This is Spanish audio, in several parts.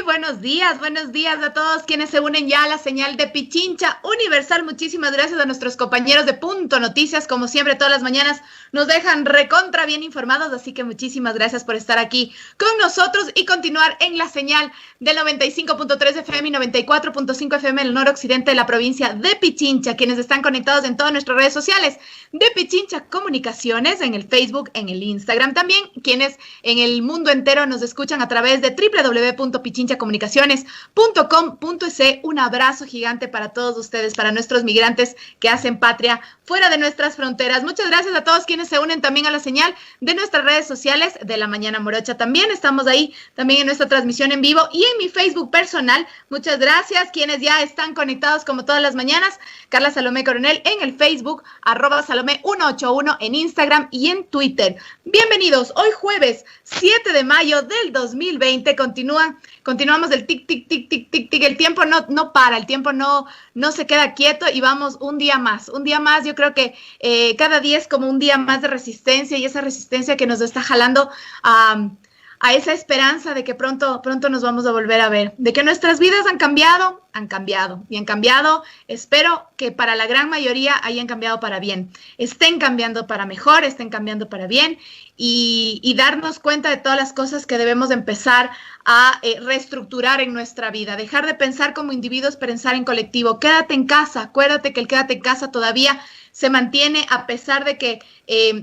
buenos días a todos quienes se unen ya a la señal de Pichincha Universal. Muchísimas gracias a nuestros compañeros de Punto Noticias, como siempre todas las mañanas nos dejan recontra bien informados, así que muchísimas gracias por estar aquí con nosotros y continuar en la señal del 95.3 FM y 94.5 FM en el noroccidente de la provincia de Pichincha, quienes están conectados en todas nuestras redes sociales de Pichincha Comunicaciones, en el Facebook, en el Instagram también, quienes en el mundo entero nos escuchan a través de www.pichinchacomunicaciones.com.es. Un abrazo gigante para todos ustedes, para nuestros migrantes que hacen patria fuera de nuestras fronteras. Muchas gracias a todos quienes se unen también a la señal de nuestras redes sociales de La Mañana Morocha. También estamos ahí, también en nuestra transmisión en vivo y en mi Facebook personal. Muchas gracias quienes ya están conectados como todas las mañanas. Carla Salomé Coronel en el Facebook, @Salomé181 en Instagram y en Twitter. Bienvenidos, hoy jueves 7 de mayo del 2020. Continuamos el tic, tic, tic, tic, tic, tic. El tiempo no para, el tiempo no se queda quieto y vamos un día más. Yo creo que cada día es como un día más de resistencia y esa resistencia que nos está jalando a esa esperanza de que pronto nos vamos a volver a ver, de que nuestras vidas han cambiado, espero que para la gran mayoría hayan cambiado para bien, estén cambiando para mejor, estén cambiando para bien y darnos cuenta de todas las cosas que debemos empezar a reestructurar en nuestra vida, dejar de pensar como individuos, pensar en colectivo. Quédate en casa, acuérdate que el quédate en casa todavía se mantiene a pesar de que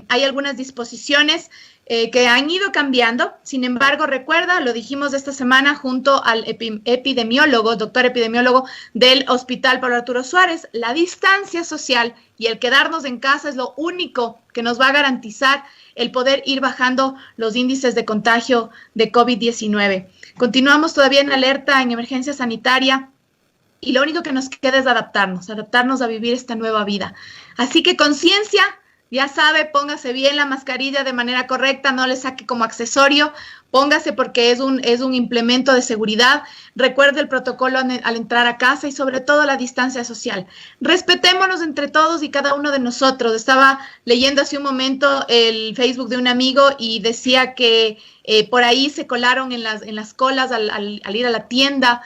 hay algunas disposiciones que han ido cambiando. Sin embargo, recuerda, lo dijimos esta semana junto al doctor epidemiólogo del Hospital Pablo Arturo Suárez, la distancia social y el quedarnos en casa es lo único que nos va a garantizar el poder ir bajando los índices de contagio de COVID-19. Continuamos todavía en alerta, en emergencia sanitaria, y lo único que nos queda es adaptarnos a vivir esta nueva vida. Así que conciencia. Ya sabe, póngase bien la mascarilla de manera correcta, no le saque como accesorio, póngase porque es un implemento de seguridad. Recuerde el protocolo al entrar a casa y sobre todo la distancia social. Respetémonos entre todos y cada uno de nosotros. Estaba leyendo hace un momento el Facebook de un amigo y decía que por ahí se colaron en las colas al ir a la tienda.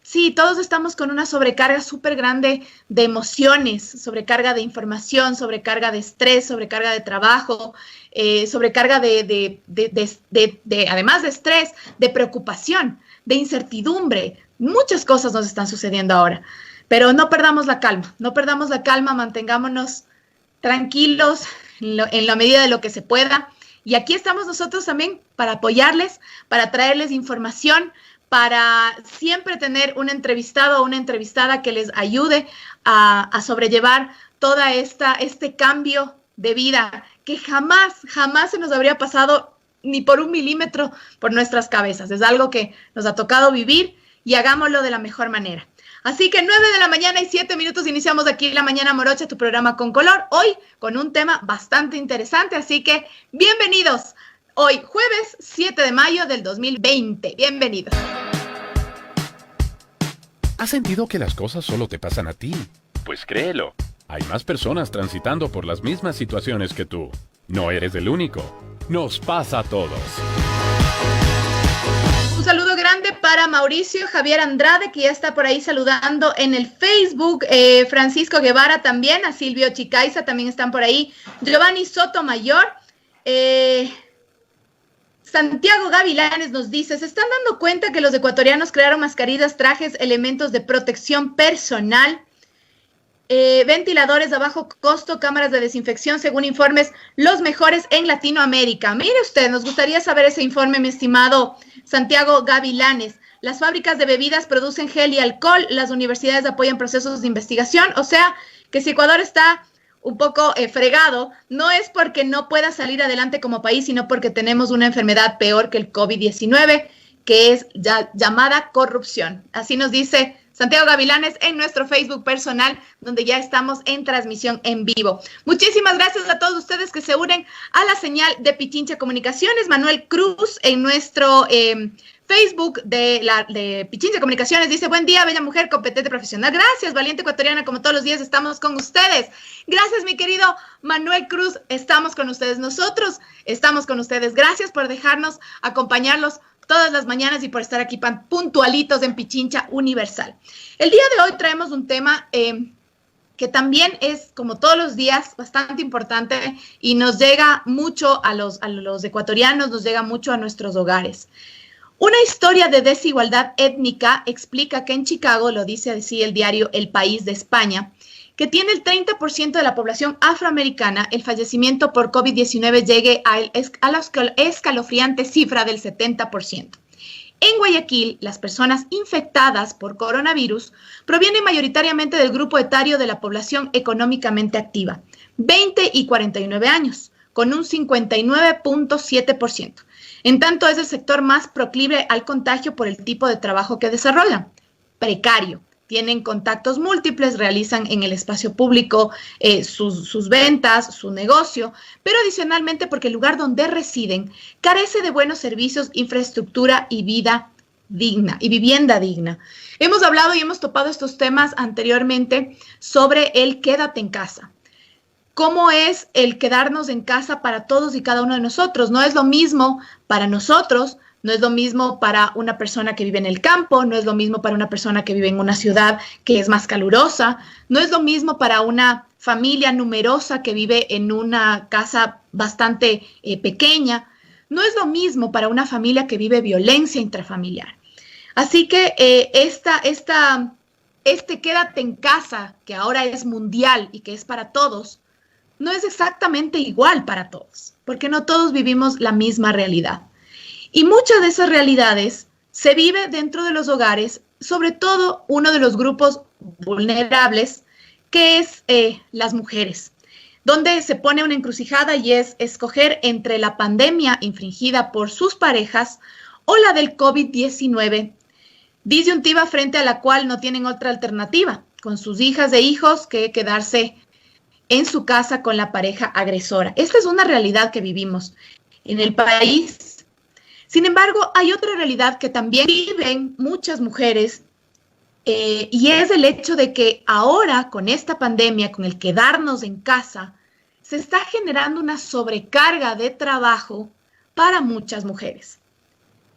Sí, todos estamos con una sobrecarga súper grande de emociones, sobrecarga de información, sobrecarga de estrés, sobrecarga de trabajo, sobrecarga además de estrés, de preocupación, de incertidumbre. Muchas cosas nos están sucediendo ahora, pero no perdamos la calma, mantengámonos tranquilos en la medida de lo que se pueda. Y aquí estamos nosotros también para apoyarles, para traerles información, para siempre tener un entrevistado o una entrevistada que les ayude a sobrellevar toda este cambio de vida que jamás se nos habría pasado ni por 1 milímetro por nuestras cabezas. Es algo que nos ha tocado vivir y hagámoslo de la mejor manera. Así que 9:07 a.m. iniciamos aquí La Mañana Morocha, tu programa con color, hoy con un tema bastante interesante, así que bienvenidos. Hoy, jueves 7 de mayo del 2020. Bienvenidos. ¿Has sentido que las cosas solo te pasan a ti? Pues créelo, hay más personas transitando por las mismas situaciones que tú. No eres el único. Nos pasa a todos. Un saludo grande para Mauricio Javier Andrade, que ya está por ahí saludando en el Facebook. Francisco Guevara también, a Silvio Chicaiza también están por ahí. Giovanni Sotomayor. Santiago Gavilanes nos dice, ¿se están dando cuenta que los ecuatorianos crearon mascarillas, trajes, elementos de protección personal, ventiladores a bajo costo, cámaras de desinfección, según informes, los mejores en Latinoamérica? Mire usted, nos gustaría saber ese informe, mi estimado Santiago Gavilanes. Las fábricas de bebidas producen gel y alcohol, las universidades apoyan procesos de investigación, o sea, que si Ecuador está un poco fregado, no es porque no pueda salir adelante como país, sino porque tenemos una enfermedad peor que el COVID-19, que es llamada corrupción. Así nos dice Santiago Gavilanes en nuestro Facebook personal, donde ya estamos en transmisión en vivo. Muchísimas gracias a todos ustedes que se unen a la señal de Pichincha Comunicaciones. Manuel Cruz en nuestro Facebook de Pichincha Comunicaciones dice, buen día, bella mujer, competente profesional. Gracias, valiente ecuatoriana, como todos los días estamos con ustedes. Gracias, mi querido Manuel Cruz, estamos con ustedes. Nosotros estamos con ustedes. Gracias por dejarnos acompañarlos todas las mañanas y por estar aquí puntualitos en Pichincha Universal. El día de hoy traemos un tema que también es, como todos los días, bastante importante y nos llega mucho a los ecuatorianos, nos llega mucho a nuestros hogares. Una historia de desigualdad étnica explica que en Chicago, lo dice así el diario El País de España, que tiene el 30% de la población afroamericana, el fallecimiento por COVID-19 llegue a la escalofriante cifra del 70%. En Guayaquil, las personas infectadas por coronavirus provienen mayoritariamente del grupo etario de la población económicamente activa, 20 y 49 años, con un 59.7%. En tanto, es el sector más proclive al contagio por el tipo de trabajo que desarrollan, precario. Tienen contactos múltiples, realizan en el espacio público sus ventas, su negocio, pero adicionalmente porque el lugar donde residen carece de buenos servicios, infraestructura y vivienda digna. Hemos hablado y hemos topado estos temas anteriormente sobre el quédate en casa. ¿Cómo es el quedarnos en casa para todos y cada uno de nosotros? No es lo mismo para nosotros. No es lo mismo para una persona que vive en el campo, no es lo mismo para una persona que vive en una ciudad que es más calurosa, no es lo mismo para una familia numerosa que vive en una casa bastante pequeña, no es lo mismo para una familia que vive violencia intrafamiliar. Así que este quédate en casa, que ahora es mundial y que es para todos, no es exactamente igual para todos, porque no todos vivimos la misma realidad. Y muchas de esas realidades se vive dentro de los hogares, sobre todo uno de los grupos vulnerables, que es las mujeres, donde se pone una encrucijada y es escoger entre la pandemia infringida por sus parejas o la del COVID-19, disyuntiva frente a la cual no tienen otra alternativa, con sus hijas e hijos, que quedarse en su casa con la pareja agresora. Esta es una realidad que vivimos en el país. Sin embargo, hay otra realidad que también viven muchas mujeres y es el hecho de que ahora con esta pandemia, con el quedarnos en casa, se está generando una sobrecarga de trabajo para muchas mujeres.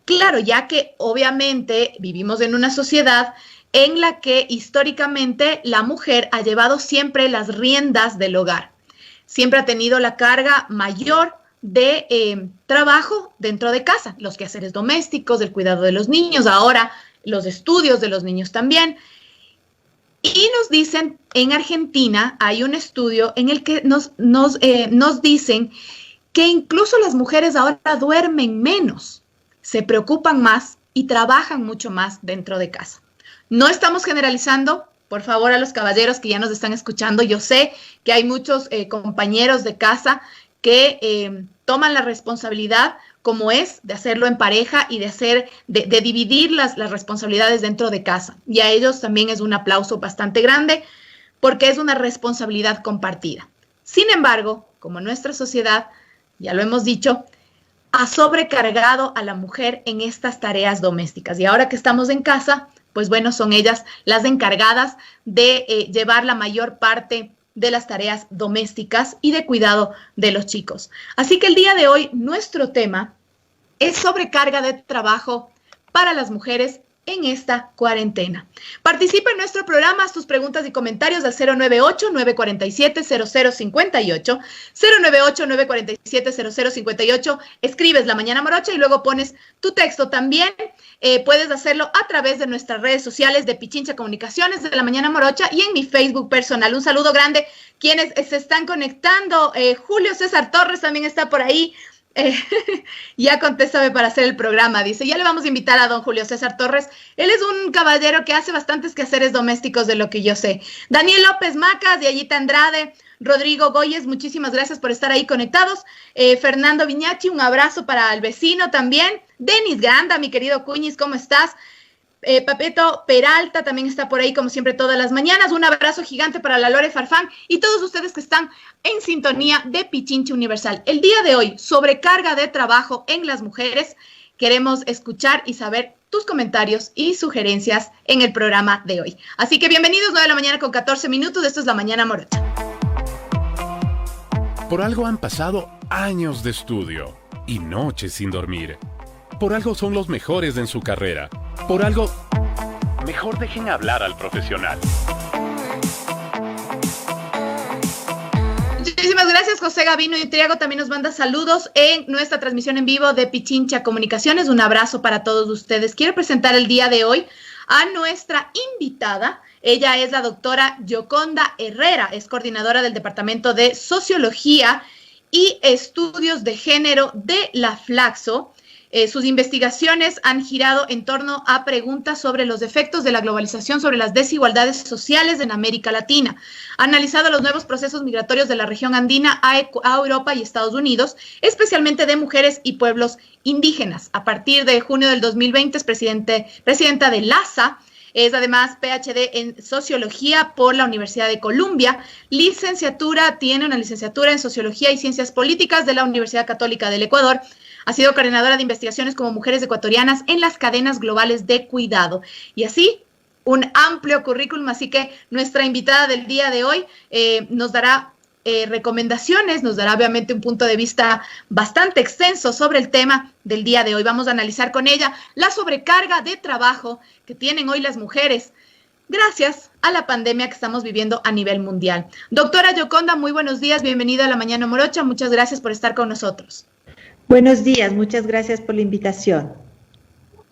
Claro, ya que obviamente vivimos en una sociedad en la que históricamente la mujer ha llevado siempre las riendas del hogar, siempre ha tenido la carga mayor de trabajo dentro de casa, los quehaceres domésticos, el cuidado de los niños, ahora los estudios de los niños también. Y nos dicen, en Argentina hay un estudio en el que nos dicen que incluso las mujeres ahora duermen menos, se preocupan más y trabajan mucho más dentro de casa. No estamos generalizando. Por favor, a los caballeros que ya nos están escuchando, yo sé que hay muchos compañeros de casa que toman la responsabilidad como es de hacerlo en pareja y de dividir las responsabilidades dentro de casa. Y a ellos también es un aplauso bastante grande porque es una responsabilidad compartida. Sin embargo, como nuestra sociedad, ya lo hemos dicho, ha sobrecargado a la mujer en estas tareas domésticas. Y ahora que estamos en casa, pues bueno, son ellas las encargadas de llevar la mayor parte de las tareas domésticas y de cuidado de los chicos. Así que el día de hoy nuestro tema es sobrecarga de trabajo para las mujeres en esta cuarentena. Participa en nuestro programa, haz tus preguntas y comentarios al 098-947-0058, 098-947-0058, escribes La Mañana Morocha y luego pones tu texto. También puedes hacerlo a través de nuestras redes sociales de Pichincha Comunicaciones de La Mañana Morocha y en mi Facebook personal. Un saludo grande quienes se están conectando. Julio César Torres también está por ahí. Ya contéstame para hacer el programa, dice. Ya le vamos a invitar a don Julio César Torres. Él es un caballero que hace bastantes quehaceres domésticos de lo que yo sé. Daniel López Macas, Yayita Andrade, Rodrigo Goyes, muchísimas gracias por estar ahí conectados. Fernando Viñachi, un abrazo para el vecino también. Denis Granda, mi querido Cuñiz, ¿cómo estás? Papeto Peralta también está por ahí, como siempre, todas las mañanas. Un abrazo gigante para la Lore Farfán y todos ustedes que están en sintonía de Pichincha Universal. El día de hoy, sobrecarga de trabajo en las mujeres. Queremos escuchar y saber tus comentarios y sugerencias en el programa de hoy. Así que bienvenidos, 9 de la mañana con 14 minutos. Esto es La Mañana Morocha. Por algo han pasado años de estudio y noches sin dormir. Por algo son los mejores en su carrera. Por algo... Mejor dejen hablar al profesional. Muchísimas gracias, José Gavino y Triago. También nos manda saludos en nuestra transmisión en vivo de Pichincha Comunicaciones. Un abrazo para todos ustedes. Quiero presentar el día de hoy a nuestra invitada. Ella es la doctora Yoconda Herrera, es coordinadora del Departamento de Sociología y Estudios de Género de la Flaxo. Sus investigaciones han girado en torno a preguntas sobre los efectos de la globalización sobre las desigualdades sociales en América Latina. Ha analizado los nuevos procesos migratorios de la región andina a Europa y Estados Unidos, especialmente de mujeres y pueblos indígenas. A partir de junio del 2020 es presidenta de LASA. Es además PhD en Sociología por la Universidad de Columbia. Tiene una licenciatura en Sociología y Ciencias Políticas de la Universidad Católica del Ecuador. Ha sido coordinadora de investigaciones como mujeres ecuatorianas en las cadenas globales de cuidado. Y así, un amplio currículum. Así que nuestra invitada del día de hoy nos dará recomendaciones, nos dará obviamente un punto de vista bastante extenso sobre el tema del día de hoy. Vamos a analizar con ella la sobrecarga de trabajo que tienen hoy las mujeres gracias a la pandemia que estamos viviendo a nivel mundial. Doctora Yoconda, muy buenos días, bienvenida a La Mañana Morocha, muchas gracias por estar con nosotros. Buenos días, muchas gracias por la invitación.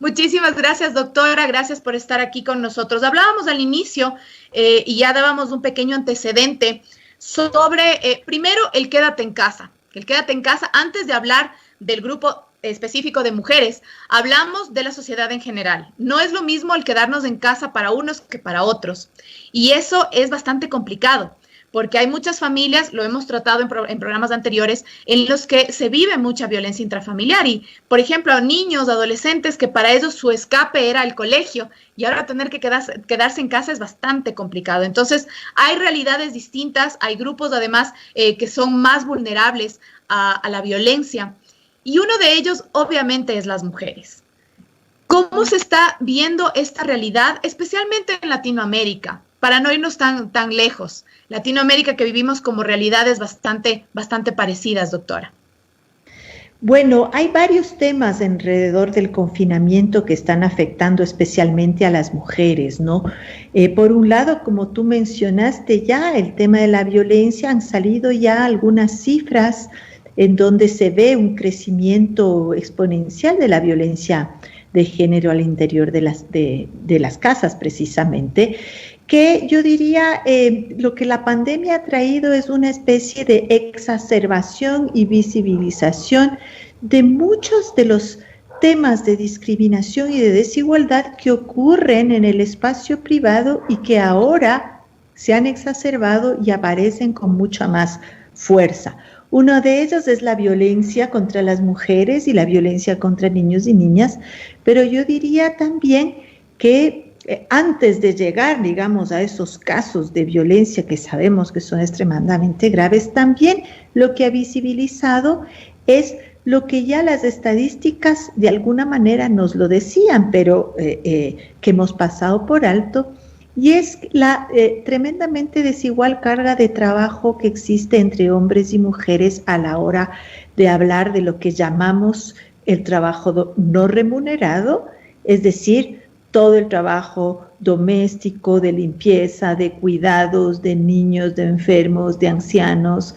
Muchísimas gracias, doctora, gracias por estar aquí con nosotros. Hablábamos al inicio y ya dábamos un pequeño antecedente sobre, primero, el quédate en casa. El quédate en casa, antes de hablar del grupo específico de mujeres, hablamos de la sociedad en general. No es lo mismo el quedarnos en casa para unos que para otros. Y eso es bastante complicado, porque hay muchas familias, lo hemos tratado en programas anteriores, en los que se vive mucha violencia intrafamiliar y, por ejemplo, niños, adolescentes, que para ellos su escape era el colegio y ahora tener que quedarse en casa es bastante complicado. Entonces, hay realidades distintas, hay grupos además que son más vulnerables a la violencia y uno de ellos obviamente es las mujeres. ¿Cómo se está viendo esta realidad, especialmente en Latinoamérica? Para no irnos tan lejos. Latinoamérica, que vivimos como realidades bastante parecidas, doctora. Bueno, hay varios temas alrededor del confinamiento que están afectando especialmente a las mujeres, ¿no? Por un lado, como tú mencionaste ya, el tema de la violencia, han salido ya algunas cifras en donde se ve un crecimiento exponencial de la violencia de género al interior de las casas, precisamente, que yo diría lo que la pandemia ha traído es una especie de exacerbación y visibilización de muchos de los temas de discriminación y de desigualdad que ocurren en el espacio privado y que ahora se han exacerbado y aparecen con mucha más fuerza. Uno de ellos es la violencia contra las mujeres y la violencia contra niños y niñas, pero yo diría también que antes de llegar, digamos, a esos casos de violencia que sabemos que son extremadamente graves, también lo que ha visibilizado es lo que ya las estadísticas de alguna manera nos lo decían, pero que hemos pasado por alto, y es la tremendamente desigual carga de trabajo que existe entre hombres y mujeres a la hora de hablar de lo que llamamos el trabajo no remunerado, es decir, todo el trabajo doméstico, de limpieza, de cuidados, de niños, de enfermos, de ancianos,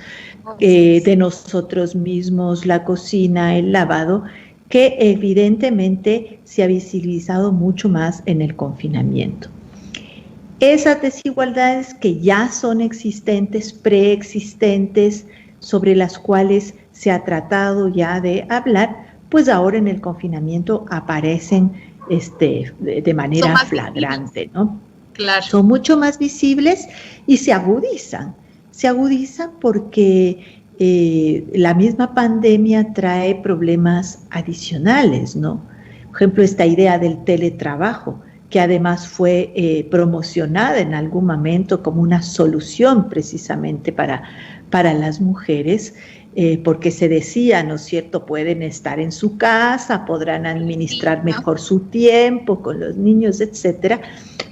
de nosotros mismos, la cocina, el lavado, que evidentemente se ha visibilizado mucho más en el confinamiento. Esas desigualdades que ya son existentes, preexistentes, sobre las cuales se ha tratado ya de hablar, pues ahora en el confinamiento aparecen de manera flagrante, ¿no? Claro. Son mucho más visibles y se agudizan porque la misma pandemia trae problemas adicionales, ¿no? Por ejemplo, esta idea del teletrabajo, que además fue promocionada en algún momento como una solución precisamente para las mujeres, porque se decía, ¿no es cierto?, pueden estar en su casa, podrán administrar mejor su tiempo con los niños, etcétera.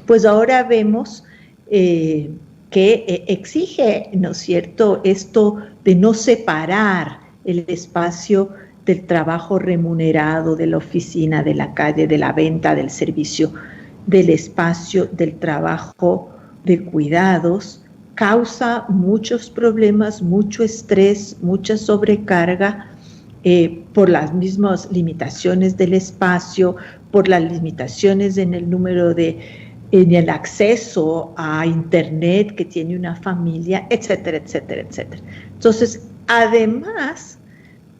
Pues ahora vemos que exige, ¿no es cierto?, esto de no separar el espacio del trabajo remunerado, de la oficina, de la calle, de la venta, del servicio, del espacio, del trabajo de cuidados, causa muchos problemas, mucho estrés, mucha sobrecarga, por las mismas limitaciones del espacio, por las limitaciones en el número en el acceso a internet que tiene una familia, etcétera, etcétera, etcétera. Entonces, además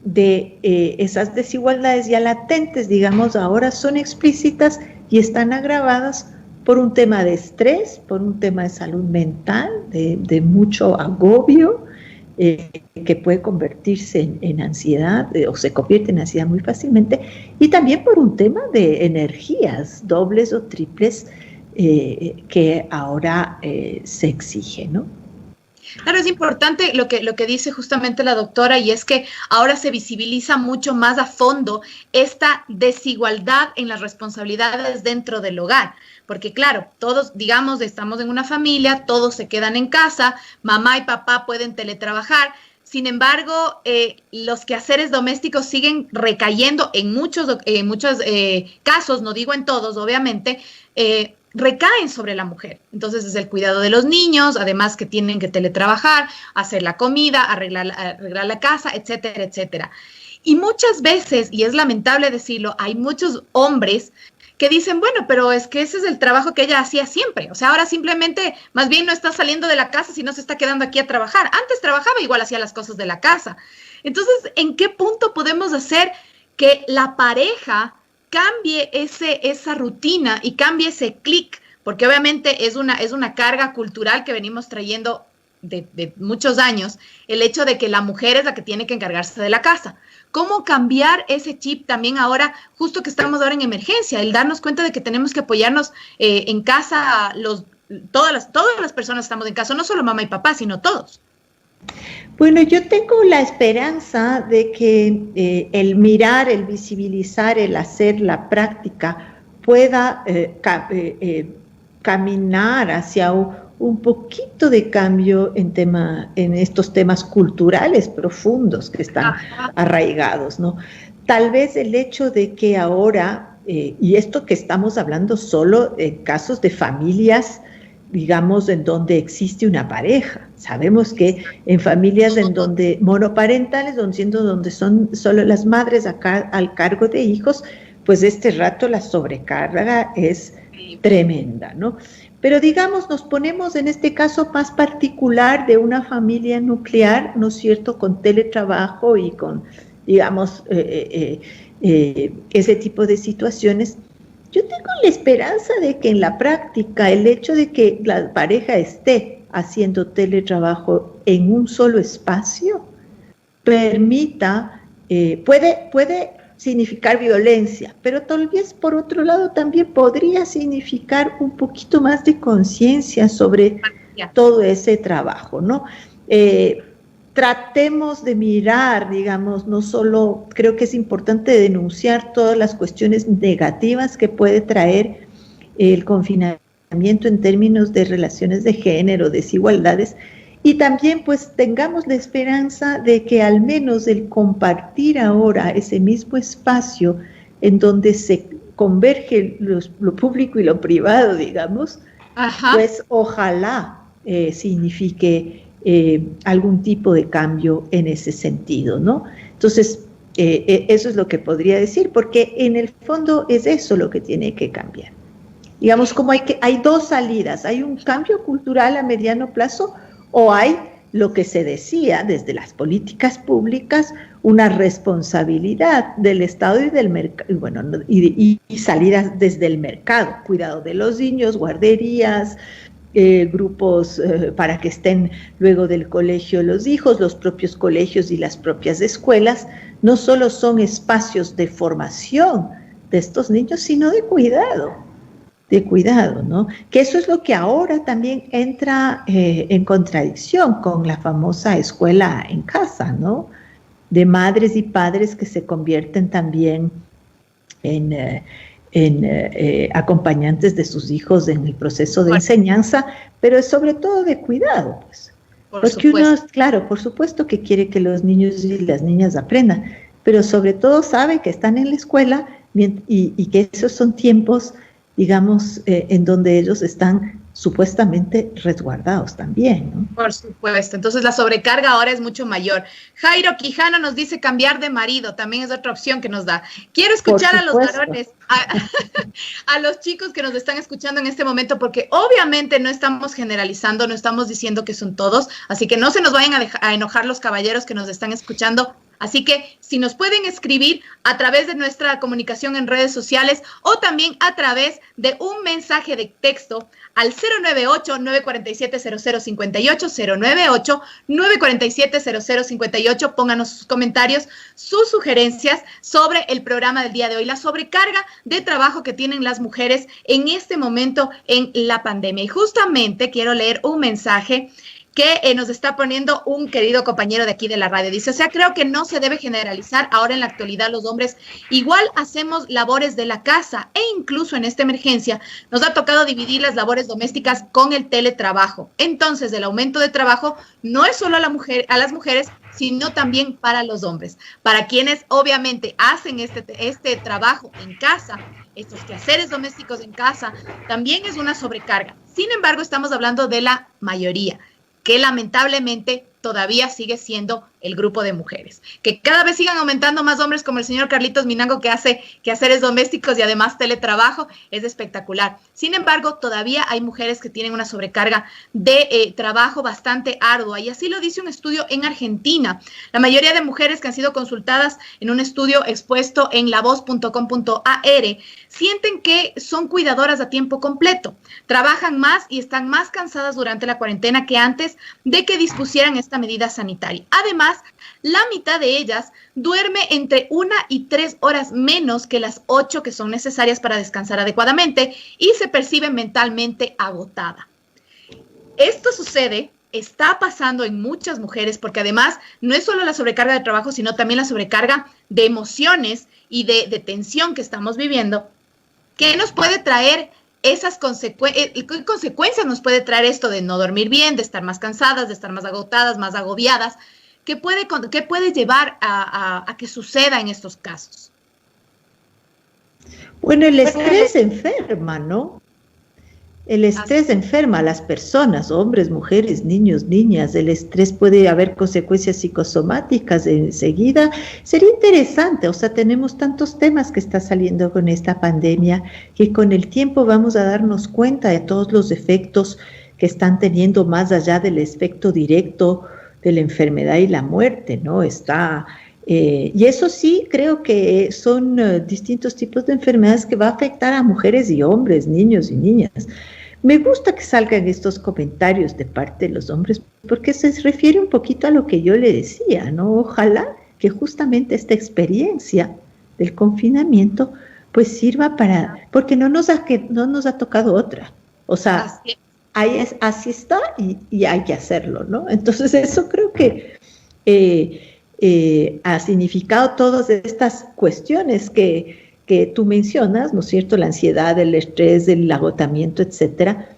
de esas desigualdades ya latentes, digamos, ahora son explícitas y están agravadas por un tema de estrés, por un tema de salud mental, de mucho agobio, que puede convertirse en ansiedad, o se convierte en ansiedad muy fácilmente, y también por un tema de energías dobles o triples que ahora se exige, ¿no? Claro, es importante lo que dice justamente la doctora, y es que ahora se visibiliza mucho más a fondo esta desigualdad en las responsabilidades dentro del hogar. Porque claro, todos, digamos, estamos en una familia, todos se quedan en casa, mamá y papá pueden teletrabajar. Sin embargo, los quehaceres domésticos siguen recayendo en muchos casos, no digo en todos, obviamente, recaen sobre la mujer. Entonces es el cuidado de los niños, además que tienen que teletrabajar, hacer la comida, arreglar la casa, etcétera, etcétera. Y muchas veces, y es lamentable decirlo, hay muchos hombres que dicen, bueno, pero es que ese es el trabajo que ella hacía siempre. O sea, ahora simplemente, más bien no está saliendo de la casa, sino se está quedando aquí a trabajar. Antes trabajaba, igual hacía las cosas de la casa. Entonces, ¿en qué punto podemos hacer que la pareja cambie esa rutina y cambie ese clic? Porque obviamente es una carga cultural que venimos trayendo de muchos años, el hecho de que la mujer es la que tiene que encargarse de la casa. ¿Cómo cambiar ese chip también ahora, justo que estamos ahora en emergencia, el darnos cuenta de que tenemos que apoyarnos en casa, todas las personas estamos en casa, no solo mamá y papá, sino todos? Bueno, yo tengo la esperanza de que el mirar, el visibilizar, el hacer, la práctica pueda caminar hacia un poquito de cambio en estos temas culturales profundos que están arraigados, ¿no? Tal vez el hecho de que ahora, y esto que estamos hablando solo en casos de familias, digamos, en donde existe una pareja. Sabemos que en familias en donde monoparentales, donde son solo las madres acá al cargo de hijos, pues este rato la sobrecarga es tremenda, ¿no? Pero digamos, nos ponemos en este caso más particular de una familia nuclear, ¿no es cierto?, con teletrabajo y con, digamos, ese tipo de situaciones. Yo tengo la esperanza de que en la práctica el hecho de que la pareja esté haciendo teletrabajo en un solo espacio permita, puede significar violencia, pero tal vez por otro lado también podría significar un poquito más de conciencia sobre todo ese trabajo, ¿no? Tratemos de mirar, digamos, no solo, creo que es importante denunciar todas las cuestiones negativas que puede traer el confinamiento en términos de relaciones de género, desigualdades, y también pues tengamos la esperanza de que al menos el compartir ahora ese mismo espacio en donde se converge lo público y lo privado, digamos, pues ojalá signifique algún tipo de cambio en ese sentido, ¿no? Entonces, eso es lo que podría decir, porque en el fondo es eso lo que tiene que cambiar. Digamos, como hay dos salidas, hay un cambio cultural a mediano plazo, o hay lo que se decía desde las políticas públicas, una responsabilidad del Estado y del mercado, bueno, y salidas desde el mercado, cuidado de los niños, guarderías, grupos para que estén luego del colegio los hijos, los propios colegios y las propias escuelas, no solo son espacios de formación de estos niños, sino de cuidado, ¿no? Que eso es lo que ahora también entra en contradicción con la famosa escuela en casa, ¿no? De madres y padres que se convierten también en acompañantes de sus hijos en el proceso de enseñanza, pero es sobre todo de cuidado, pues. Porque uno, claro, por supuesto que quiere que los niños y las niñas aprendan, pero sobre todo sabe que están en la escuela y que esos son tiempos, digamos, en donde ellos están supuestamente resguardados también, ¿no? Por supuesto, entonces la sobrecarga ahora es mucho mayor. Jairo Quijano nos dice cambiar de marido, también es otra opción que nos da. Quiero escuchar a los varones, a los chicos que nos están escuchando en este momento, porque obviamente no estamos generalizando, no estamos diciendo que son todos, así que no se nos vayan a enojar los caballeros que nos están escuchando. Así que si nos pueden escribir a través de nuestra comunicación en redes sociales o también a través de un mensaje de texto al 098-947-0058, 098-947-0058, pónganos sus comentarios, sus sugerencias sobre el programa del día de hoy, la sobrecarga de trabajo que tienen las mujeres en este momento en la pandemia. Y justamente quiero leer un mensaje que nos está poniendo un querido compañero de aquí de la radio. Dice, o sea, creo que no se debe generalizar. Ahora en la actualidad los hombres igual hacemos labores de la casa e incluso en esta emergencia nos ha tocado dividir las labores domésticas con el teletrabajo. Entonces, el aumento de trabajo no es solo a las mujeres, sino también para los hombres. Para quienes obviamente hacen este trabajo en casa, estos quehaceres domésticos en casa, también es una sobrecarga. Sin embargo, estamos hablando de la mayoría, que lamentablemente todavía sigue siendo el grupo de mujeres. Que cada vez sigan aumentando más hombres como el señor Carlitos Minango, que hace quehaceres domésticos y además teletrabajo, es espectacular. Sin embargo, todavía hay mujeres que tienen una sobrecarga de trabajo bastante ardua, y así lo dice un estudio en Argentina. La mayoría de mujeres que han sido consultadas en un estudio expuesto en lavoz.com.ar sienten que son cuidadoras a tiempo completo, trabajan más y están más cansadas durante la cuarentena que antes de que dispusieran esta medida sanitaria. Además, la mitad de ellas duerme entre 1 y 3 horas menos que las 8 que son necesarias para descansar adecuadamente y se percibe mentalmente agotada. Esto está pasando en muchas mujeres, porque además no es solo la sobrecarga de trabajo, sino también la sobrecarga de emociones y de tensión que estamos viviendo, que nos puede traer esas consecuencias. ¿Qué consecuencias nos puede traer esto de no dormir bien, de estar más cansadas, de estar más agotadas, más agobiadas? ¿Qué puede llevar a que suceda en estos casos? Bueno, el estrés enferma, ¿no? El estrés enferma a las personas, hombres, mujeres, niños, niñas. El estrés puede haber consecuencias psicosomáticas enseguida. Sería interesante, o sea, tenemos tantos temas que está saliendo con esta pandemia que con el tiempo vamos a darnos cuenta de todos los efectos que están teniendo más allá del efecto directo de la enfermedad y la muerte, ¿no? Y eso sí, creo que son distintos tipos de enfermedades que va a afectar a mujeres y hombres, niños y niñas. Me gusta que salgan estos comentarios de parte de los hombres, porque se refiere un poquito a lo que yo le decía, ¿no? Ojalá que justamente esta experiencia del confinamiento pues sirva porque no nos ha tocado otra. O sea, así está y hay que hacerlo, ¿no? Entonces eso creo que ha significado todas estas cuestiones que tú mencionas, ¿no es cierto? La ansiedad, el estrés, el agotamiento, etcétera.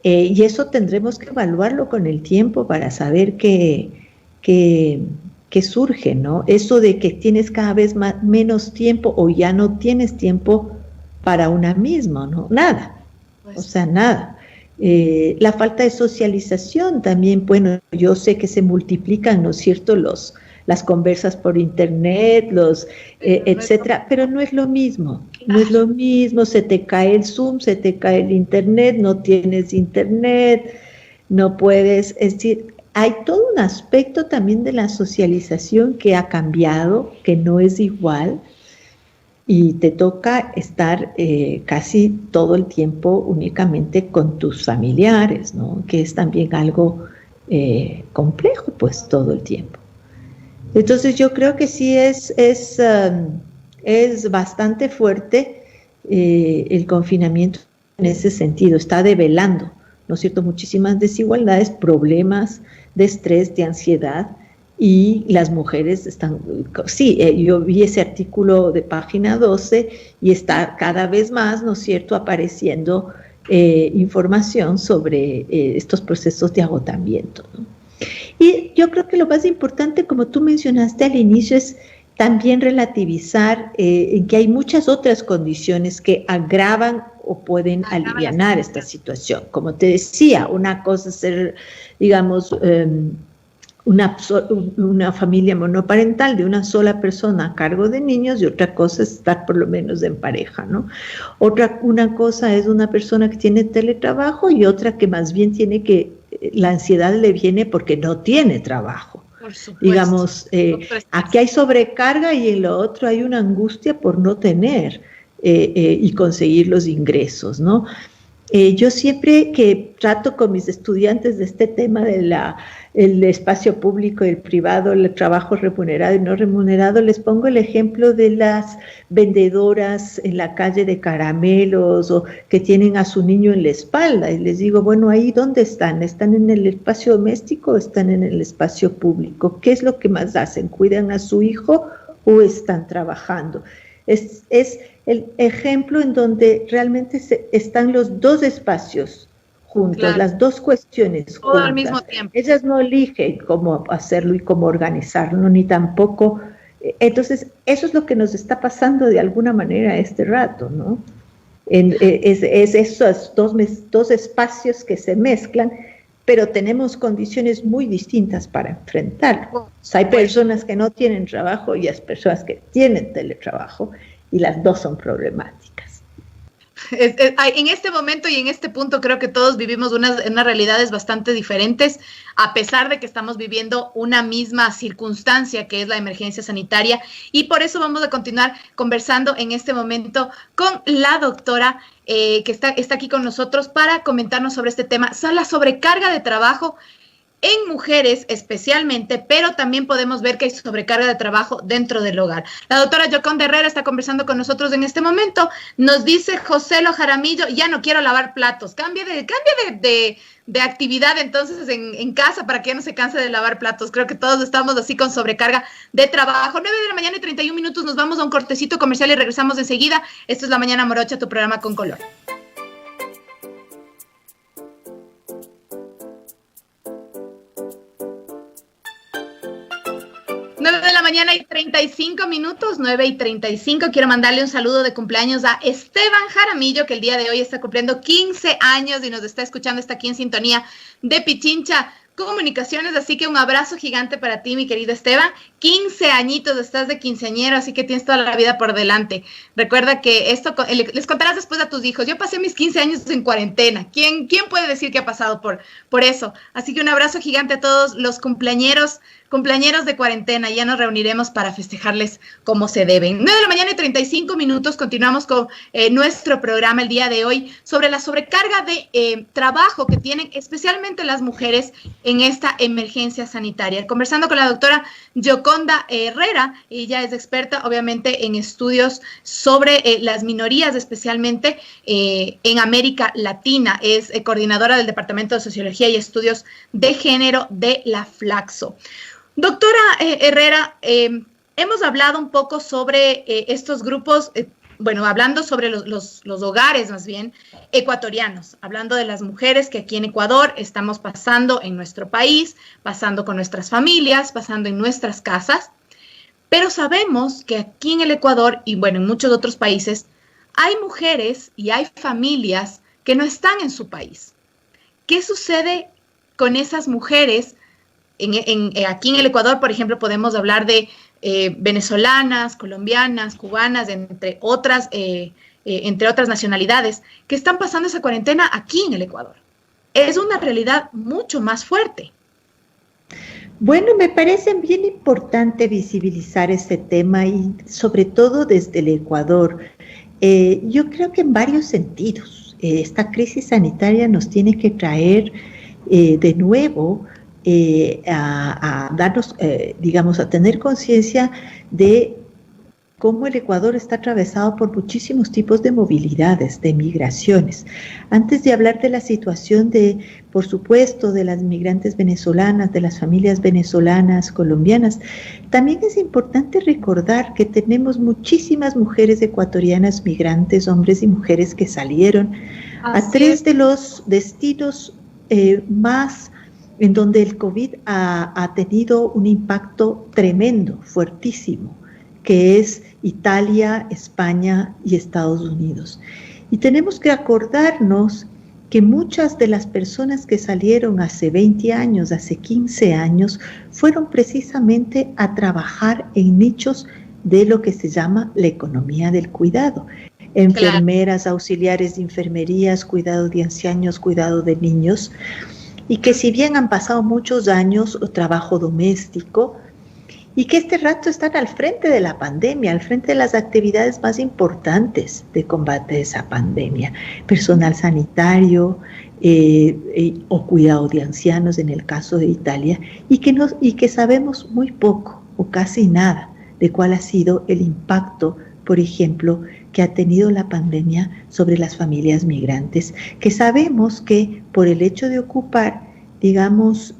Y eso tendremos que evaluarlo con el tiempo para saber qué surge, ¿no? Eso de que tienes cada vez menos tiempo o ya no tienes tiempo para una misma, ¿no? Nada, o sea, nada. La falta de socialización también, bueno, yo sé que se multiplican, ¿no es cierto?, las conversas por internet, etcétera, pero no es lo mismo, no es lo mismo, se te cae el Zoom, se te cae el internet, no tienes internet, no puedes, es decir, hay todo un aspecto también de la socialización que ha cambiado, que no es igual, y te toca estar casi todo el tiempo únicamente con tus familiares, ¿no? Que es también algo complejo, pues, todo el tiempo. Entonces yo creo que sí es bastante fuerte el confinamiento en ese sentido, está develando, ¿no es cierto?, muchísimas desigualdades, problemas de estrés, de ansiedad, y las mujeres están, sí, yo vi ese artículo de página 12 y está cada vez más, ¿no es cierto?, apareciendo información sobre estos procesos de agotamiento, ¿no? Y yo creo que lo más importante, como tú mencionaste al inicio, es también relativizar en que hay muchas otras condiciones que agravan o pueden alivianar esta situación. Como te decía, una cosa es ser, digamos, una familia monoparental de una sola persona a cargo de niños, y otra cosa es estar por lo menos en pareja, ¿no? Una cosa es una persona que tiene teletrabajo y otra que más bien la ansiedad le viene porque no tiene trabajo. Digamos, aquí hay sobrecarga y en lo otro hay una angustia por no tener y conseguir los ingresos, ¿no? Yo siempre que trato con mis estudiantes de este tema de el espacio público y el privado, el trabajo remunerado y no remunerado, les pongo el ejemplo de las vendedoras en la calle de caramelos o que tienen a su niño en la espalda, y les digo, bueno, ¿ahí dónde están? ¿Están en el espacio doméstico o están en el espacio público? ¿Qué es lo que más hacen? ¿Cuidan a su hijo o están trabajando? Es el ejemplo en donde realmente están los dos espacios juntos, claro, las dos cuestiones todo juntas. Al mismo tiempo. Ellas no eligen cómo hacerlo y cómo organizarlo, ni tampoco. Entonces, eso es lo que nos está pasando de alguna manera este rato, ¿no? Es esos dos espacios que se mezclan, pero tenemos condiciones muy distintas para enfrentarlo. O sea, hay personas que no tienen trabajo y hay personas que tienen teletrabajo, y las dos son problemáticas. En este momento y en este punto creo que todos vivimos unas realidades bastante diferentes, a pesar de que estamos viviendo una misma circunstancia que es la emergencia sanitaria, y por eso vamos a continuar conversando en este momento con la doctora que está aquí con nosotros para comentarnos sobre este tema, la sobrecarga de trabajo en mujeres especialmente, pero también podemos ver que hay sobrecarga de trabajo dentro del hogar. La doctora Yoconda Herrera está conversando con nosotros en este momento. Nos dice José Lo Jaramillo, ya no quiero lavar platos. Cambie de actividad entonces en casa para que ya no se canse de lavar platos. Creo que todos estamos así con sobrecarga de trabajo. 9:31 a.m, nos vamos a un cortecito comercial y regresamos enseguida. Esto es La Mañana Morocha, tu programa con color. 9:35 a.m, 9:35. Quiero mandarle un saludo de cumpleaños a Esteban Jaramillo, que el día de hoy está cumpliendo 15 años y nos está escuchando, está aquí en sintonía de Pichincha Comunicaciones, así que un abrazo gigante para ti, mi querido Esteban. 15 añitos, estás de quinceañero, así que tienes toda la vida por delante. Recuerda que esto les contarás después a tus hijos. Yo pasé mis 15 años en cuarentena. ¿Quién puede decir que ha pasado por eso? Así que un abrazo gigante a todos los cumpleañeros de cuarentena. Ya nos reuniremos para festejarles como se deben. 9:35 a.m, continuamos con nuestro programa el día de hoy sobre la sobrecarga de trabajo que tienen especialmente las mujeres en esta emergencia sanitaria. Conversando con la doctora Yoconda Herrera, ella es experta obviamente en estudios sobre las minorías, especialmente en América Latina. Es coordinadora del Departamento de Sociología y Estudios de Género de la Flaxo. Doctora Herrera, hemos hablado un poco sobre estos grupos, hablando sobre los hogares más bien ecuatorianos, hablando de las mujeres que aquí en Ecuador estamos pasando en nuestro país, pasando con nuestras familias, pasando en nuestras casas, pero sabemos que aquí en el Ecuador y en muchos otros países hay mujeres y hay familias que no están en su país. ¿Qué sucede con esas mujeres? Aquí en el Ecuador, por ejemplo, podemos hablar de venezolanas, colombianas, cubanas, entre otras nacionalidades que están pasando esa cuarentena aquí en el Ecuador. Es una realidad mucho más fuerte. Bueno, me parece bien importante visibilizar este tema y sobre todo desde el Ecuador. Yo creo que en varios sentidos esta crisis sanitaria nos tiene que traer de nuevo a darnos, a tener conciencia de cómo el Ecuador está atravesado por muchísimos tipos de movilidades, de migraciones. Antes de hablar de la situación por supuesto, de las migrantes venezolanas, de las familias venezolanas, colombianas, también es importante recordar que tenemos muchísimas mujeres ecuatorianas migrantes, hombres y mujeres que salieron a tres de los destinos más en donde el COVID ha tenido un impacto tremendo, fuertísimo, que es Italia, España y Estados Unidos. Y tenemos que acordarnos que muchas de las personas que salieron hace 20 años, hace 15 años, fueron precisamente a trabajar en nichos de lo que se llama la economía del cuidado. Enfermeras, auxiliares de enfermerías, cuidado de ancianos, cuidado de niños, y que si bien han pasado muchos años, trabajo doméstico, y que este rato están al frente de la pandemia, al frente de las actividades más importantes de combate de esa pandemia, personal sanitario o cuidado de ancianos en el caso de Italia, y que sabemos muy poco o casi nada de cuál ha sido el impacto, por ejemplo, que ha tenido la pandemia sobre las familias migrantes, que sabemos que por el hecho de ocupar, digamos,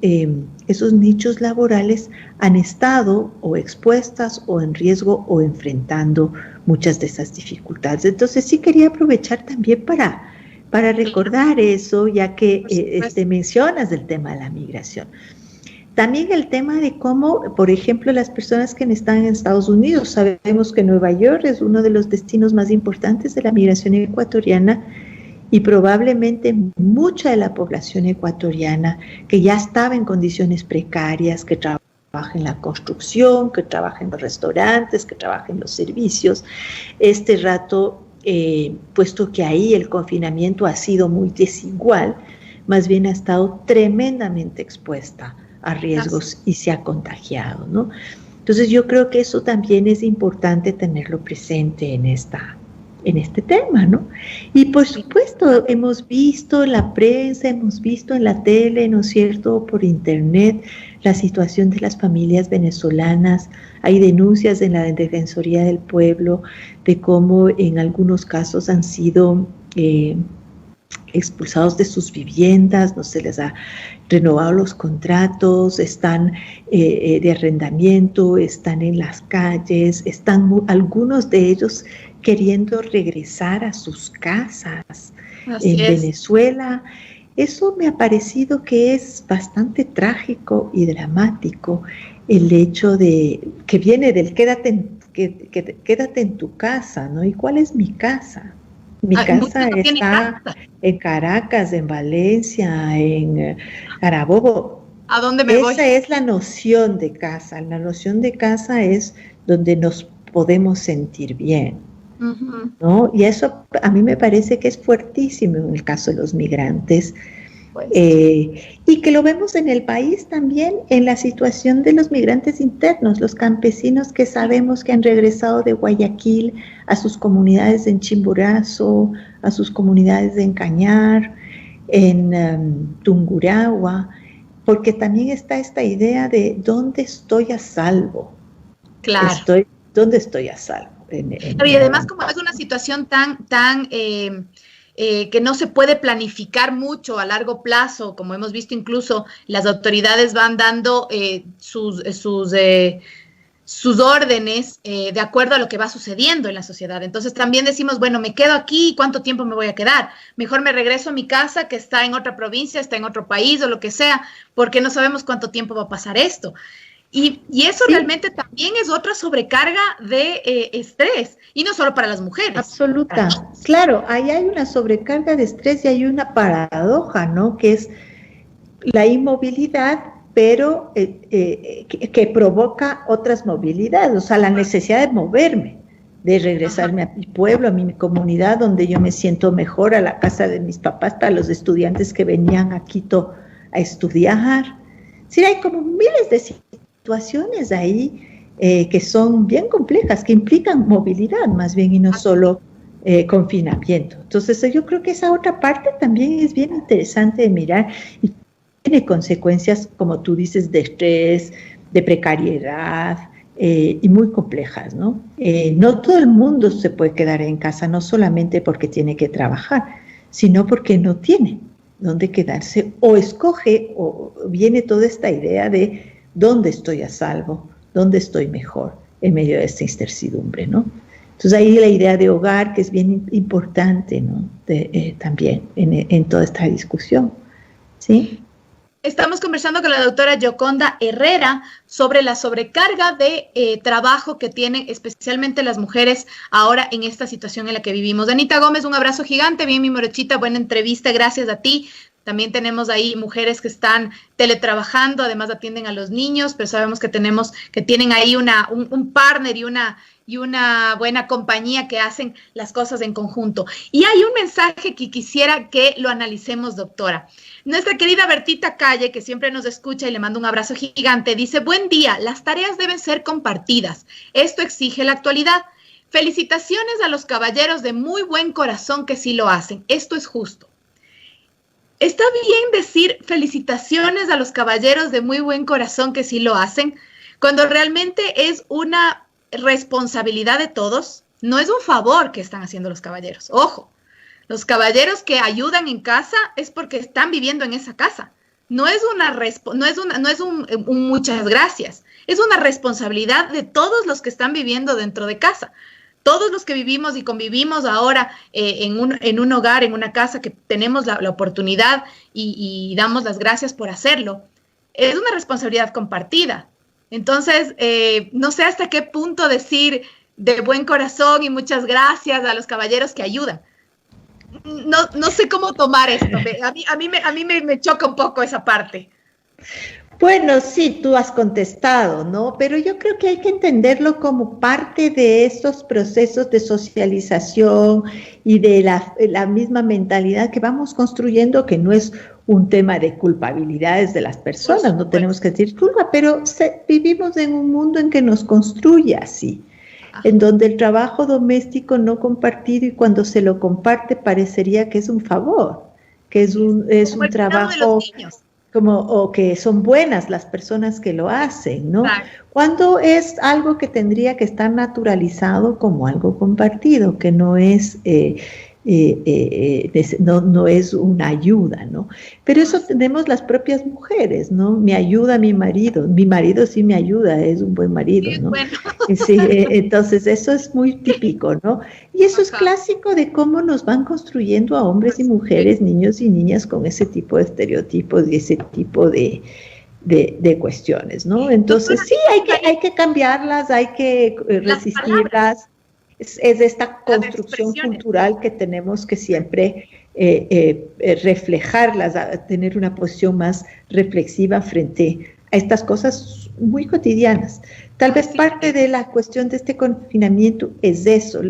esos nichos laborales han estado o expuestas o en riesgo o enfrentando muchas de esas dificultades. Entonces sí quería aprovechar también para recordar eso, ya que mencionas el tema de la migración. También el tema de cómo, por ejemplo, las personas que están en Estados Unidos, sabemos que Nueva York es uno de los destinos más importantes de la migración ecuatoriana, y probablemente mucha de la población ecuatoriana que ya estaba en condiciones precarias, que trabaja en la construcción, que trabaja en los restaurantes, que trabaja en los servicios, este rato, puesto que ahí el confinamiento ha sido muy desigual, más bien ha estado tremendamente expuesta a riesgos y se ha contagiado, ¿no? Entonces yo creo que eso también es importante tenerlo presente en este tema, ¿no? Y por supuesto hemos visto en la prensa, hemos visto en la tele, ¿no es cierto?, por internet, la situación de las familias venezolanas. Hay denuncias en la Defensoría del Pueblo de cómo en algunos casos han sido expulsados de sus viviendas, no se les ha renovado los contratos, están de arrendamiento, están en las calles, están algunos de ellos queriendo regresar a sus casas en Venezuela. Eso me ha parecido que es bastante trágico y dramático, el hecho de que viene del quédate en tu casa, ¿no? ¿Y cuál es mi casa? Mi casa está en Caracas, en Valencia, en Carabobo. ¿A dónde me voy? Esa es la noción de casa. La noción de casa es donde nos podemos sentir bien, ¿no? Y eso a mí me parece que es fuertísimo en el caso de los migrantes. Y que lo vemos en el país también, en la situación de los migrantes internos, los campesinos que sabemos que han regresado de Guayaquil a sus comunidades en Chimborazo, a sus comunidades en Cañar, en Tungurahua, porque también está esta idea de ¿dónde estoy a salvo? Claro. ¿Dónde estoy a salvo? Y además, como es una situación tan que no se puede planificar mucho a largo plazo, como hemos visto, incluso las autoridades van dando sus órdenes de acuerdo a lo que va sucediendo en la sociedad. Entonces también decimos, bueno, me quedo aquí, ¿cuánto tiempo me voy a quedar? Mejor me regreso a mi casa que está en otra provincia, está en otro país o lo que sea, porque no sabemos cuánto tiempo va a pasar esto. Y eso realmente también es otra sobrecarga de estrés, y no solo para las mujeres. Absoluta. Claro, ahí hay una sobrecarga de estrés y hay una paradoja, ¿no? Que es la inmovilidad, pero que provoca otras movilidades, o sea, la necesidad de moverme, de regresarme a mi pueblo, a mi comunidad, donde yo me siento mejor, a la casa de mis papás, para los estudiantes que venían a Quito a estudiar. Sí, hay como miles de situaciones ahí que son bien complejas, que implican movilidad más bien y no solo confinamiento. Entonces yo creo que esa otra parte también es bien interesante de mirar y tiene consecuencias, como tú dices, de estrés, de precariedad y muy complejas, ¿no? No todo el mundo se puede quedar en casa, no solamente porque tiene que trabajar, sino porque no tiene dónde quedarse o escoge, o viene toda esta idea de dónde estoy a salvo, dónde estoy mejor en medio de esta incertidumbre, ¿no? Entonces ahí la idea de hogar, que es bien importante, ¿no? También en toda esta discusión, ¿sí? Estamos conversando con la doctora Yoconda Herrera sobre la sobrecarga de trabajo que tienen especialmente las mujeres ahora en esta situación en la que vivimos. Anita Gómez, un abrazo gigante, bien mi morochita, buena entrevista, gracias a ti. También tenemos ahí mujeres que están teletrabajando, además atienden a los niños, pero sabemos que tienen ahí un partner y una buena compañía que hacen las cosas en conjunto. Y hay un mensaje que quisiera que lo analicemos, doctora. Nuestra querida Bertita Calle, que siempre nos escucha y le mando un abrazo gigante, dice, buen día, las tareas deben ser compartidas. Esto exige la actualidad. Felicitaciones a los caballeros de muy buen corazón que sí lo hacen. Esto es justo. Está bien decir felicitaciones a los caballeros de muy buen corazón que sí lo hacen, cuando realmente es una responsabilidad de todos, no es un favor que están haciendo los caballeros. Ojo, los caballeros que ayudan en casa es porque están viviendo en esa casa. No es un muchas gracias, es una responsabilidad de todos los que están viviendo dentro de casa. Todos los que vivimos y convivimos ahora en un hogar, en una casa, que tenemos la oportunidad y damos las gracias por hacerlo, es una responsabilidad compartida. Entonces, no sé hasta qué punto decir de buen corazón y muchas gracias a los caballeros que ayudan. No sé cómo tomar esto. A mí me choca un poco esa parte. Bueno, sí, tú has contestado, ¿no? Pero yo creo que hay que entenderlo como parte de estos procesos de socialización y de la misma mentalidad que vamos construyendo, que no es un tema de culpabilidades de las personas, no tenemos que decir culpa, pero vivimos en un mundo en que nos construye así, en donde el trabajo doméstico no compartido, y cuando se lo comparte parecería que es un favor, que es un trabajo o que son buenas las personas que lo hacen, ¿no? Claro. Cuando es algo que tendría que estar naturalizado como algo compartido, que no es no es una ayuda, ¿no? Pero eso tenemos las propias mujeres, ¿no? Me ayuda mi marido sí me ayuda, es un buen marido, ¿no? Bueno. Sí, entonces eso es muy típico, ¿no? Y eso es clásico de cómo nos van construyendo a hombres y mujeres, niños y niñas con ese tipo de estereotipos y ese tipo de cuestiones, ¿no? Entonces sí, hay que cambiarlas, hay que resistirlas. Es esta construcción cultural que tenemos que siempre reflejarlas, tener una posición más reflexiva frente a estas cosas muy cotidianas. Tal vez parte de la cuestión de este confinamiento es eso,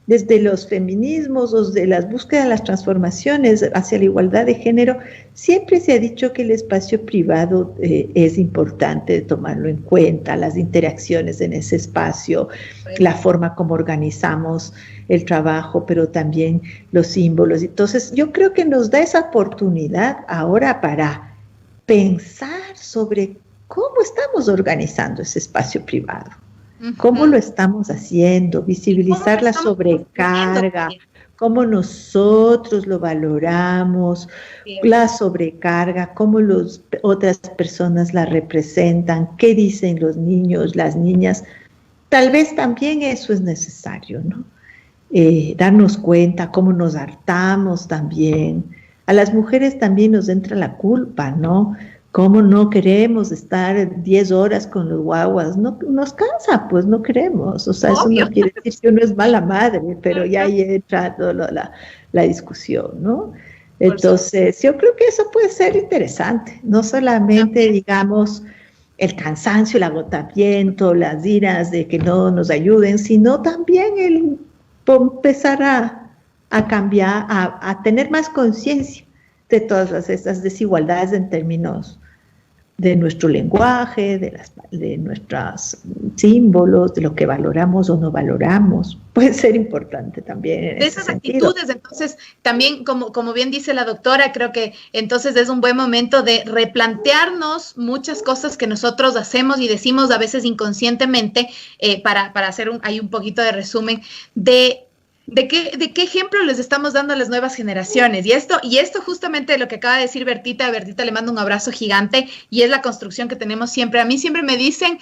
desde los feminismos o de las búsquedas de las transformaciones hacia la igualdad de género, siempre se ha dicho que el espacio privado es importante tomarlo en cuenta, las interacciones en ese espacio, la forma como organizamos el trabajo, pero también los símbolos. Entonces, yo creo que nos da esa oportunidad ahora para pensar sobre cómo estamos organizando ese espacio privado. ¿Cómo lo estamos haciendo? Visibilizar la sobrecarga, cómo nosotros lo valoramos, la sobrecarga, cómo otras personas la representan, qué dicen los niños, las niñas. Tal vez también eso es necesario, ¿no? Darnos cuenta cómo nos hartamos también. A las mujeres también nos entra la culpa, ¿no? ¿Cómo no queremos estar 10 horas con los guaguas? No, nos cansa, pues no queremos. O sea, eso no quiere decir que uno es mala madre, pero ya ahí entra toda la discusión, ¿no? Entonces, yo creo que eso puede ser interesante. No solamente, digamos, el cansancio, el agotamiento, las iras de que no nos ayuden, sino también el empezar a cambiar, a tener más conciencia de todas estas desigualdades en términos de nuestro lenguaje, de nuestros símbolos, de lo que valoramos o no valoramos. Puede ser importante también. De esas actitudes, entonces, también, como bien dice la doctora, creo que entonces es un buen momento de replantearnos muchas cosas que nosotros hacemos y decimos a veces inconscientemente, para hacer ahí un poquito de resumen, ¿De qué ejemplo les estamos dando a las nuevas generaciones? Y esto justamente de lo que acaba de decir Bertita. A Bertita le mando un abrazo gigante, y es la construcción que tenemos siempre. A mí siempre me dicen,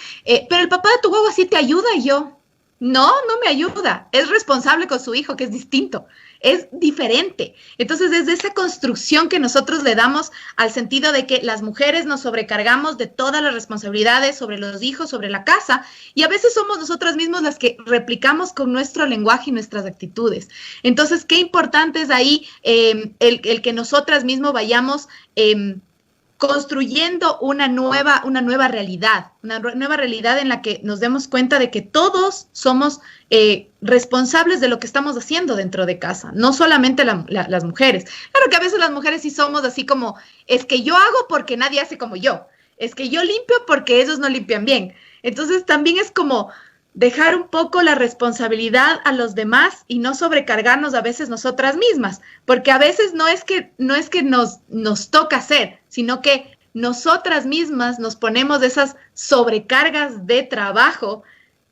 pero el papá de tu guagua sí te ayuda. Y yo, no me ayuda. Es responsable con su hijo, que es distinto. es diferente. Entonces, desde esa construcción que nosotros le damos al sentido de que las mujeres nos sobrecargamos de todas las responsabilidades sobre los hijos, sobre la casa, y a veces somos nosotras mismas las que replicamos con nuestro lenguaje y nuestras actitudes. Entonces, qué importante es ahí el que nosotras mismas vayamos construyendo una nueva realidad, una nueva realidad en la que nos demos cuenta de que todos somos responsables de lo que estamos haciendo dentro de casa, no solamente las mujeres. Claro que a veces las mujeres sí somos así como, es que yo hago porque nadie hace como yo, es que yo limpio porque ellos no limpian bien. Entonces también es como dejar un poco la responsabilidad a los demás y no sobrecargarnos a veces nosotras mismas, porque a veces no es que nos toca hacer, sino que nosotras mismas nos ponemos esas sobrecargas de trabajo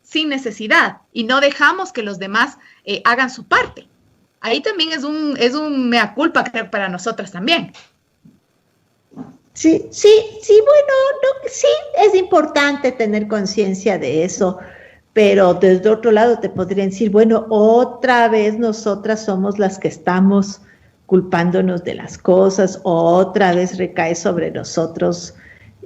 sin necesidad y no dejamos que los demás hagan su parte. Ahí también es un mea culpa para nosotras también. Sí, bueno, no, sí, es importante tener conciencia de eso. Pero desde otro lado te podrían decir, bueno, otra vez nosotras somos las que estamos culpándonos de las cosas, otra vez recae sobre nosotros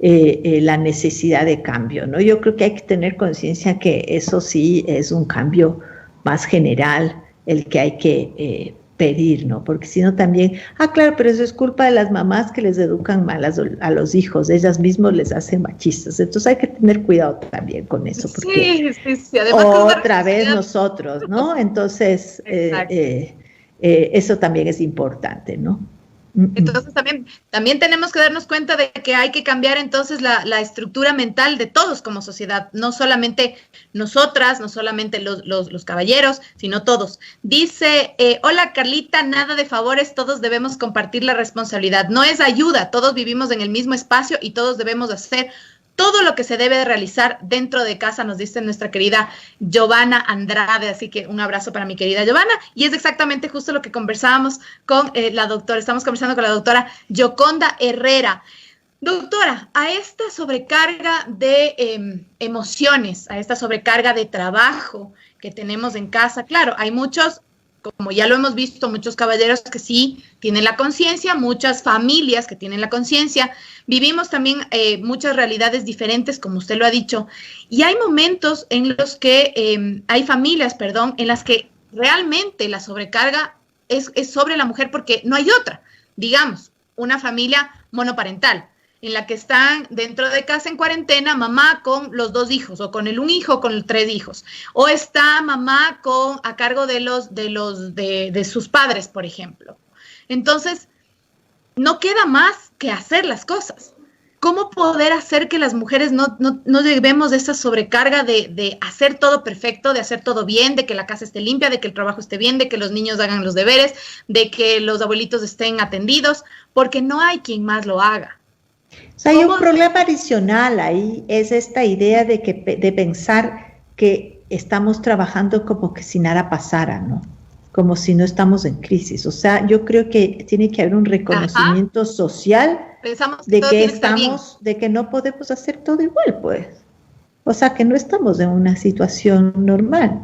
la necesidad de cambio, ¿no? Yo creo que hay que tener conciencia que eso sí es un cambio más general, el que hay que pedir, ¿no? Porque si no también, claro, pero eso es culpa de las mamás que les educan mal a los hijos, ellas mismas les hacen machistas, entonces hay que tener cuidado también con eso, porque sí. Además, otra vez nosotros, ¿no? Entonces, eso también es importante, ¿no? Entonces también tenemos que darnos cuenta de que hay que cambiar entonces la estructura mental de todos como sociedad, no solamente nosotras, no solamente los caballeros, sino todos. Dice, hola Carlita, nada de favores, todos debemos compartir la responsabilidad, no es ayuda, todos vivimos en el mismo espacio y todos debemos hacer todo lo que se debe de realizar dentro de casa, nos dice nuestra querida Giovanna Andrade, así que un abrazo para mi querida Giovanna, y es exactamente justo lo que conversábamos con la doctora, estamos conversando con la doctora Yoconda Herrera. Doctora, a esta sobrecarga de emociones, a esta sobrecarga de trabajo que tenemos en casa, claro, hay muchos, como ya lo hemos visto, muchos caballeros que sí tienen la conciencia, muchas familias que tienen la conciencia, vivimos también muchas realidades diferentes, como usted lo ha dicho, y hay momentos en los que, hay familias, en las que realmente la sobrecarga es sobre la mujer porque no hay otra. Digamos, una familia monoparental, en la que están dentro de casa en cuarentena, mamá con los 2 hijos, o con un hijo, o con 3 hijos, o está mamá a cargo de sus padres, por ejemplo. Entonces, no queda más que hacer las cosas. ¿Cómo poder hacer que las mujeres no llevemos esa sobrecarga de hacer todo perfecto, de hacer todo bien, de que la casa esté limpia, de que el trabajo esté bien, de que los niños hagan los deberes, de que los abuelitos estén atendidos, porque no hay quien más lo haga? O sea, hay un problema adicional ahí, es esta idea de pensar que estamos trabajando como que si nada pasara, ¿no? Como si no estamos en crisis. O sea, yo creo que tiene que haber un reconocimiento social de que no podemos hacer todo igual, pues. O sea, que no estamos en una situación normal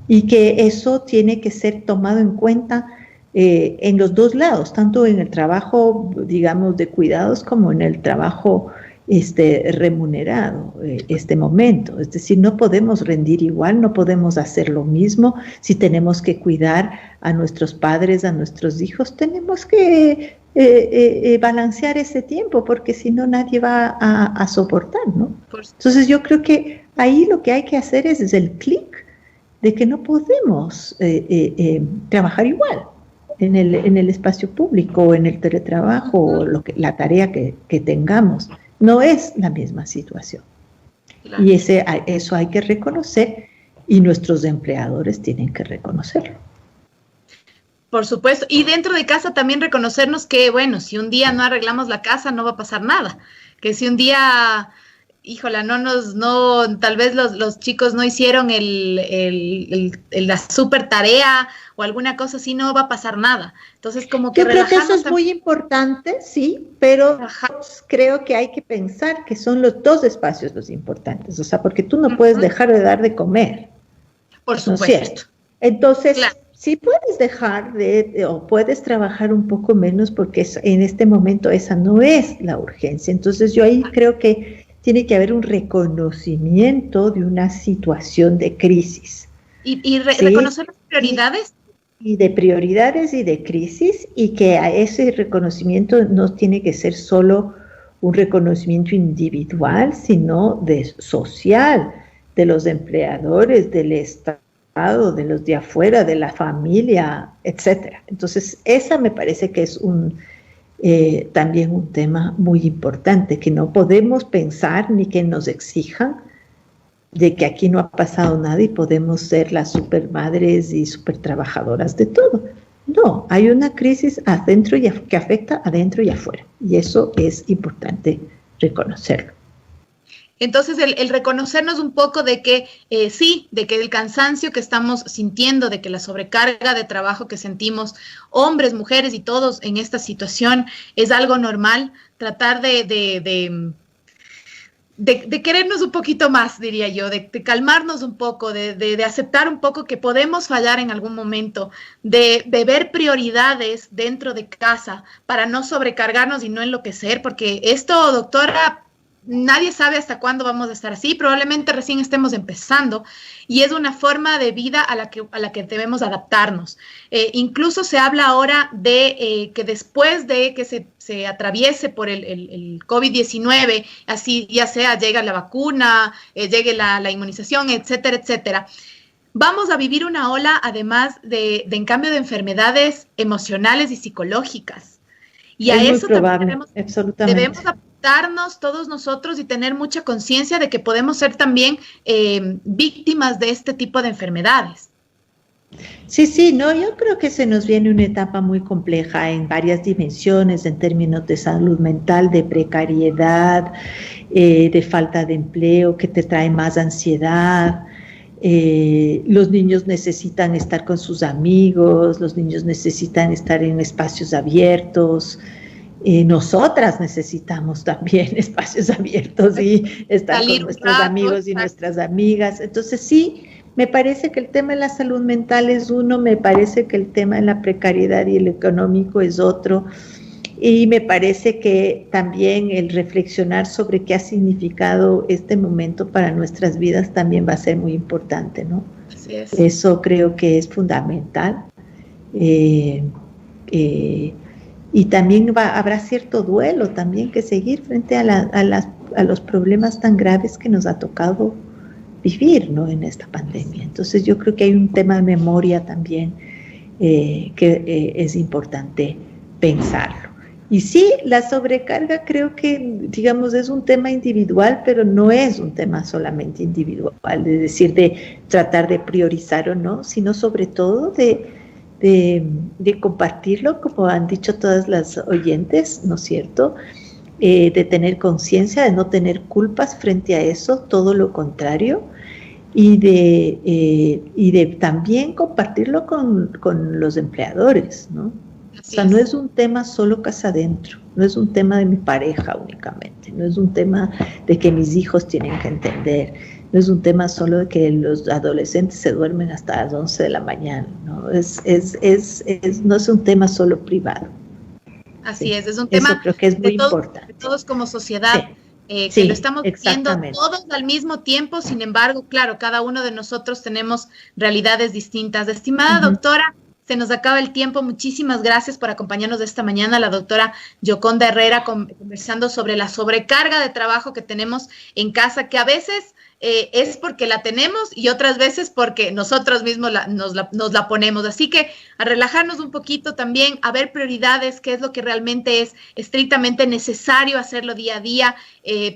y que eso tiene que ser tomado en cuenta en los 2 lados, tanto en el trabajo, digamos, de cuidados como en el trabajo remunerado, este momento. Es decir, no podemos rendir igual, no podemos hacer lo mismo. Si tenemos que cuidar a nuestros padres, a nuestros hijos, tenemos que balancear ese tiempo, porque si no nadie va a soportar, ¿no? Entonces yo creo que ahí lo que hay que hacer es el clic de que no podemos trabajar igual en el espacio público, en el teletrabajo, o la tarea que tengamos. No es la misma situación. Claro. Y eso hay que reconocer, y nuestros empleadores tienen que reconocerlo. Por supuesto, y dentro de casa también reconocernos que, bueno, si un día no arreglamos la casa no va a pasar nada, que si un día, híjola, tal vez los chicos no hicieron la super tarea o alguna cosa así, no va a pasar nada. Entonces, como que yo creo que eso es muy importante, sí, pero creo que hay que pensar que son los 2 espacios los importantes, o sea, porque tú no puedes dejar de dar de comer. Por supuesto. ¿No es cierto? Entonces, claro, sí puedes dejar o puedes trabajar un poco menos porque en este momento esa no es la urgencia. Entonces yo ahí creo que tiene que haber un reconocimiento de una situación de crisis. ¿Y ¿sí? reconocer las prioridades? Y de prioridades y de crisis, y que a ese reconocimiento no tiene que ser solo un reconocimiento individual, sino social, de los empleadores, del Estado, de los de afuera, de la familia, etcétera. Entonces, esa me parece que es también un tema muy importante, que no podemos pensar ni que nos exijan de que aquí no ha pasado nada y podemos ser las supermadres y supertrabajadoras de todo. No, hay una crisis adentro que afecta adentro y afuera, y eso es importante reconocerlo. Entonces, el reconocernos un poco de que sí, de que el cansancio que estamos sintiendo, de que la sobrecarga de trabajo que sentimos, hombres, mujeres y todos en esta situación, es algo normal, tratar de querernos un poquito más, diría yo, de calmarnos un poco, de aceptar un poco que podemos fallar en algún momento, de ver prioridades dentro de casa para no sobrecargarnos y no enloquecer, porque esto, doctora, nadie sabe hasta cuándo vamos a estar así, probablemente recién estemos empezando y es una forma de vida a la que debemos adaptarnos. Incluso se habla ahora de que después de que se atraviese por el COVID-19, así ya sea llega la vacuna, llegue la inmunización, etcétera, etcétera, vamos a vivir una ola además de en cambio de enfermedades emocionales y psicológicas. Y es a eso probable, también debemos adaptarnos todos nosotros y tener mucha conciencia de que podemos ser también víctimas de este tipo de enfermedades. Sí, no, yo creo que se nos viene una etapa muy compleja en varias dimensiones, en términos de salud mental, de precariedad, de falta de empleo, que te trae más ansiedad. Los niños necesitan estar con sus amigos, los niños necesitan estar en espacios abiertos. Nosotras necesitamos también espacios abiertos y estar con nuestros amigos y nuestras amigas. Entonces sí, me parece que el tema de la salud mental es uno, me parece que el tema de la precariedad y el económico es otro, y me parece que también el reflexionar sobre qué ha significado este momento para nuestras vidas también va a ser muy importante, ¿no? Así es. Eso creo que es fundamental. Y también habrá cierto duelo también que seguir frente a los problemas tan graves que nos ha tocado vivir, ¿no?, en esta pandemia. Entonces yo creo que hay un tema de memoria también que es importante pensarlo. Y sí, la sobrecarga creo que, digamos, es un tema individual, pero no es un tema solamente individual, es decir, de tratar de priorizar o no, sino sobre todo de compartirlo, como han dicho todas las oyentes, ¿no es cierto?, de tener conciencia, de no tener culpas frente a eso, todo lo contrario, y de también compartirlo con los empleadores, ¿no? O sea, no es un tema solo casa adentro, no es un tema de mi pareja únicamente, no es un tema de que mis hijos tienen que entender, no es un tema solo de que los adolescentes se duermen hasta las 11 de la mañana, ¿no? No es un tema solo privado. Así sí, es un tema eso creo que es muy importante. De todos como sociedad, que lo estamos viendo todos al mismo tiempo, sin embargo, claro, cada uno de nosotros tenemos realidades distintas. Estimada doctora, se nos acaba el tiempo. Muchísimas gracias por acompañarnos esta mañana, la doctora Yoconda Herrera, conversando sobre la sobrecarga de trabajo que tenemos en casa, que a veces es porque la tenemos y otras veces porque nosotros mismos nos la ponemos. Así que a relajarnos un poquito también, a ver prioridades, qué es lo que realmente es estrictamente necesario hacerlo día a día,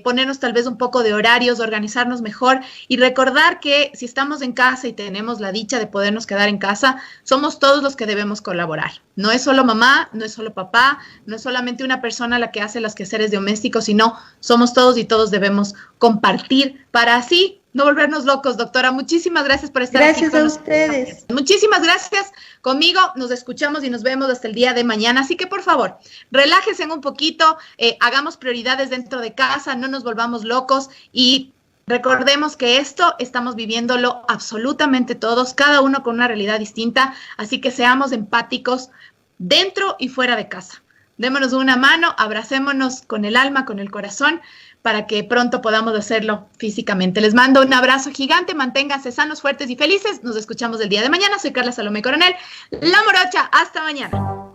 ponernos tal vez un poco de horarios, organizarnos mejor y recordar que si estamos en casa y tenemos la dicha de podernos quedar en casa, somos todos los que debemos colaborar. No es solo mamá, no es solo papá, no es solamente una persona la que hace los quehaceres domésticos, sino somos todos y todos debemos compartir para así no volvernos locos, doctora. Muchísimas gracias por estar aquí con nosotros. Gracias a ustedes. Muchísimas gracias. Conmigo nos escuchamos y nos vemos hasta el día de mañana. Así que, por favor, relájense un poquito, hagamos prioridades dentro de casa, no nos volvamos locos y Recordemos que esto estamos viviéndolo absolutamente todos, cada uno con una realidad distinta, así que seamos empáticos dentro y fuera de casa. Démonos una mano, abracémonos con el alma, con el corazón, para que pronto podamos hacerlo físicamente. Les mando un abrazo gigante, manténganse sanos, fuertes y felices. Nos escuchamos el día de mañana. Soy Carla Salomé Coronel, La Morocha. Hasta mañana.